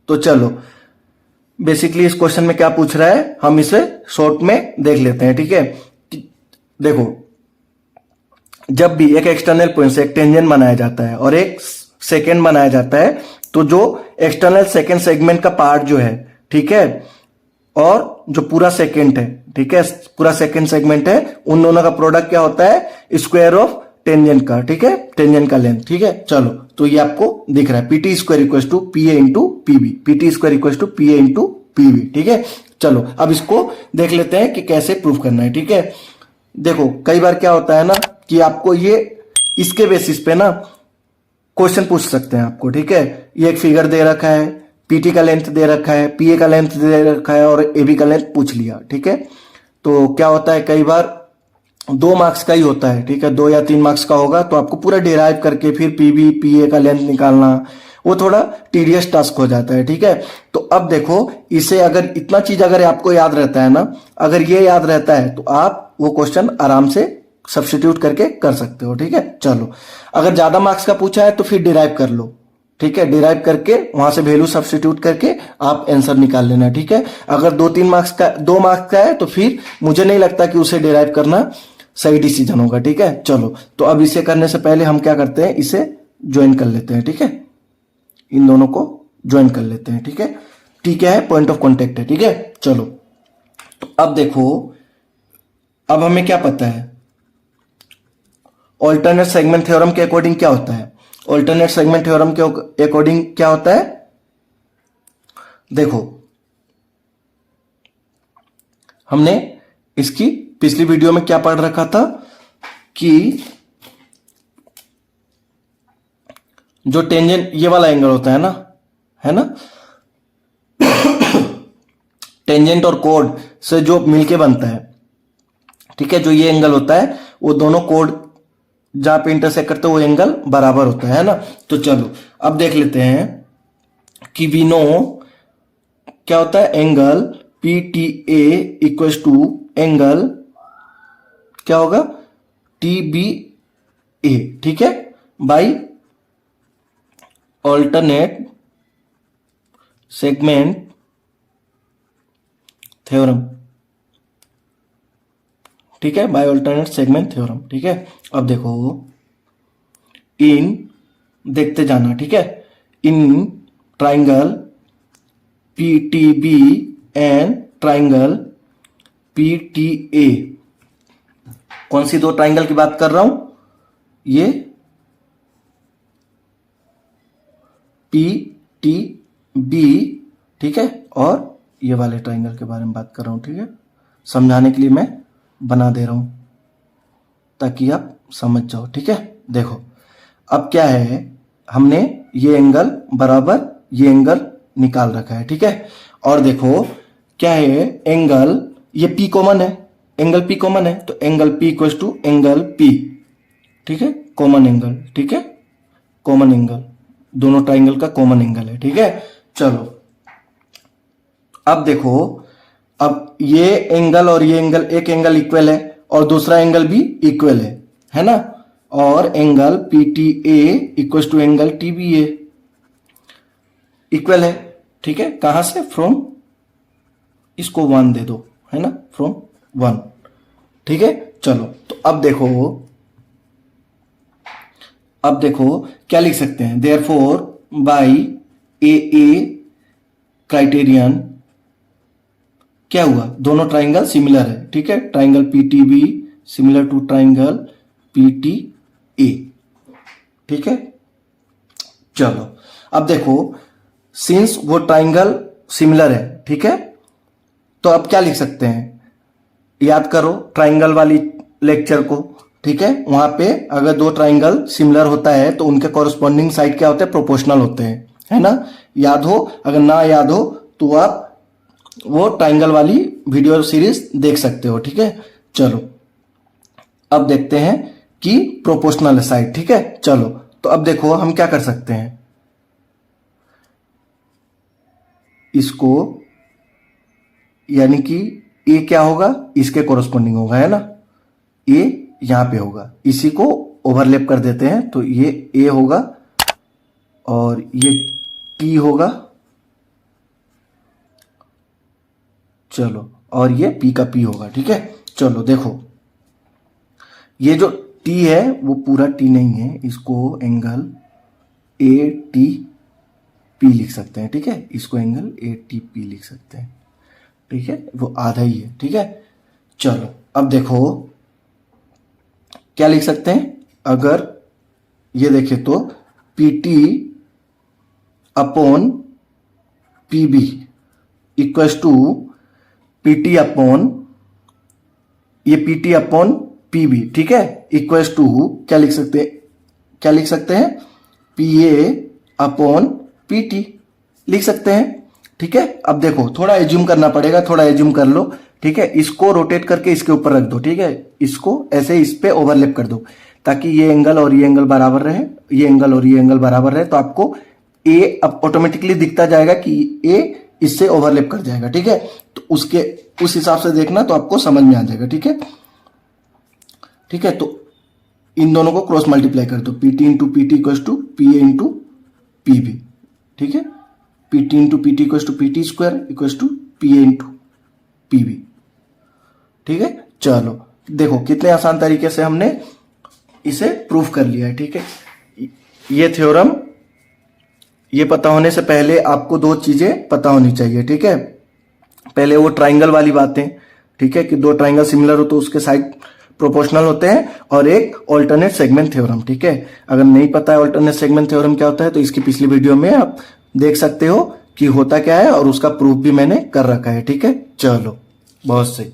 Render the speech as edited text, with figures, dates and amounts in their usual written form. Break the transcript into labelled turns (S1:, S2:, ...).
S1: तो चलो बेसिकली इस क्वेश्चन में क्या पूछ रहा है हम इसे शॉर्ट में देख लेते हैं। ठीक है, देखो जब भी एक एक्सटर्नल पॉइंट से एक टेंजेंट बनाया जाता है और एक सेकेंड बनाया जाता है, तो जो एक्सटर्नल सेकेंड सेगमेंट का पार्ट जो है, ठीक है, और जो पूरा सेकेंड है, ठीक है, पूरा सेकेंड सेगमेंट है, उन दोनों का प्रोडक्ट क्या होता है, स्क्वायर ऑफ टेंजेंट का। ठीक है, टेंजेंट का लेंथ। ठीक है, चलो तो ये आपको दिख रहा है PT square equal to P A into PB, PT square equal to P A into PB. ठीक है, चलो अब इसको देख लेते हैं कि कैसे प्रूव करना है। ठीक है, देखो कई बार क्या होता है ना कि आपको ये इसके बेसिस पे ना क्वेश्चन पूछ सकते हैं आपको। ठीक है, ये एक फिगर दे रखा है, पीटी का लेंथ दे रखा है, पीए का लेंथ दे रखा है और एबी का लेंथ पूछ लिया। ठीक है, तो क्या होता है कई बार 2 मार्क्स का ही होता है। ठीक है, 2 या 3 मार्क्स का होगा तो आपको पूरा डिराइव करके फिर पीबी पीए का लेंथ निकालना, वो थोड़ा टीडियस टास्क हो जाता है। ठीक है, तो अब देखो इसे अगर इतना चीज अगर आपको याद रहता है ना, अगर ये याद रहता है तो आप वो क्वेश्चन आराम से सब्स्टिट्यूट करके कर सकते हो। ठीक है, चलो अगर ज्यादा मार्क्स का पूछा है तो फिर डिराइव कर लो। ठीक है, डिराइव करके वहां से वैल्यू सब्स्टिट्यूट करके आप आंसर निकाल लेना। ठीक है, अगर 2-3 मार्क्स का 2 मार्क्स का है तो फिर मुझे नहीं लगता कि उसे डिराइव करना सही डिसीजन होगा। ठीक है, चलो तो अब इसे करने से पहले हम क्या करते हैं, इसे ज्वाइन कर लेते हैं। ठीक है, इन दोनों को ज्वाइन कर लेते हैं। ठीक है, ठीक है, पॉइंट ऑफ कॉन्टेक्ट है। ठीक है, चलो तो अब देखो अब हमें क्या पता है, ऑल्टरनेट सेगमेंट थ्योरम के अकॉर्डिंग क्या होता है, ऑल्टरनेट सेगमेंट थ्योरम के अकॉर्डिंग क्या होता है, देखो हमने इसकी पिछली वीडियो में क्या पढ़ रखा था कि जो टेंजेंट ये वाला एंगल होता है ना टेंजेंट और कोड से जो मिलके बनता है, ठीक है, जो ये एंगल होता है वो दोनों कोड जहां पे इंटरसेक्ट करते हैं वो एंगल बराबर होता है ना। तो चलो अब देख लेते हैं कि वी नो क्या होता है, angle P T A equal to angle क्या होगा, टी बी ए। ठीक है, बाई ऑल्टरनेट सेगमेंट थ्योरम। ठीक है, बाय ऑल्टरनेट सेगमेंट थ्योरम। ठीक है, अब देखो इन देखते जाना। ठीक है, in triangle P T B and triangle P T A, कौन सी 2 ट्राइंगल की बात कर रहा हूं, ये पी टी बी, ठीक है, और ये वाले ट्राइंगल के बारे में बात कर रहा हूं। ठीक है, समझाने के लिए मैं बना दे रहा हूं ताकि आप समझ जाओ। ठीक है, देखो अब क्या है, हमने ये एंगल बराबर ये एंगल निकाल रखा है। ठीक है, और देखो क्या है, एंगल ये पी कॉमन है, एंगल पी कॉमन है, तो angle P equal to angle P. ठीक है, कॉमन एंगल। ठीक है, कॉमन एंगल, दोनों ट्राइंगल का कॉमन एंगल है। ठीक है, चलो अब देखो, अब ये एंगल और ये एंगल, एक एंगल इक्वल है और दूसरा एंगल भी इक्वल है ना, और angle P T A equal to angle T B A equal है। ठीक है, कहां से, फ्रॉम, इसको 1 दे दो, है ना, फ्रॉम 1। ठीक है, चलो तो अब देखो क्या लिख सकते हैं, देयरफॉर बाई ए क्राइटेरियन क्या हुआ, दोनों ट्राइंगल सिमिलर है। ठीक है, triangle PTB similar to triangle PTA. ठीक है, चलो अब देखो सिंस वो ट्राइंगल सिमिलर है, ठीक है, तो अब क्या लिख सकते हैं, याद करो ट्राइंगल वाली लेक्चर को। ठीक है, वहां पे अगर 2 ट्राइंगल सिमिलर होता है तो उनके कॉरस्पॉन्डिंग साइड क्या होते हैं, प्रोपोर्शनल होते हैं, है ना, याद हो, अगर ना याद हो तो आप वो ट्राइंगल वाली वीडियो सीरीज देख सकते हो। ठीक है, चलो अब देखते हैं कि प्रोपोर्शनल है साइड। ठीक है, चलो तो अब देखो हम क्या कर सकते हैं, इसको यानी कि ए क्या होगा, इसके कोरस्पॉन्डिंग होगा, है ना, ए यहां पे होगा, इसी को ओवरलैप कर देते हैं, तो ये ए होगा और ये टी होगा चलो, और ये P का P होगा, ठीक है। चलो देखो, ये जो T है वो पूरा T नहीं है, इसको एंगल ATP लिख सकते हैं, ठीक है। इसको एंगल ATP लिख सकते हैं, ठीक है, वो आधा ही है, ठीक है। चलो अब देखो क्या लिख सकते हैं, अगर ये देखें तो PT upon PB equals to PT upon ये PT अपॉन PB, ठीक है, इक्वल्स टू क्या लिख सकते हैं, क्या लिख सकते हैं, PA अपॉन PT लिख सकते हैं, ठीक है। अब देखो थोड़ा एज्यूम करना पड़ेगा, थोड़ा एज्यूम कर लो, ठीक है। इसको रोटेट करके इसके ऊपर रख दो, ठीक है। इसको ऐसे इस पे ओवरलैप कर दो ताकि ये एंगल और ये एंगल बराबर रहे, ये एंगल और ये एंगल बराबर रहे, तो आपको A अब ऑटोमेटिकली दिखता जाएगा कि A इससे ओवरलैप कर जाएगा, ठीक है। तो उसके उस हिसाब से देखना तो आपको समझ में आ जाएगा, ठीक है। ठीक है, तो इन दोनों को क्रॉस मल्टीप्लाई कर दो, PT into PT equals to PA into PB, ठीक है। PT into PT equals to PT square equals to PA into PB, ठीक है। चलो देखो कितने आसान तरीके से हमने इसे प्रूफ कर लिया है, ठीक है। ये थ्योरम, ये पता होने से पहले आपको दो चीजें पता होनी चाहिए, ठीक है। पहले वो ट्राइंगल वाली बातें, ठीक है, कि दो ट्राइंगल सिमिलर हो तो उसके साइड प्रोपोर्शनल होते हैं, और एक ऑल्टरनेट सेगमेंट थ्योरम, ठीक है। अगर नहीं पता है ऑल्टरनेट सेगमेंट थ्योरम क्या होता है तो इसकी पिछली वीडियो में आप देख सकते हो कि होता क्या है, और उसका प्रूफ भी मैंने कर रखा है, ठीक है। चलो बहुत सही।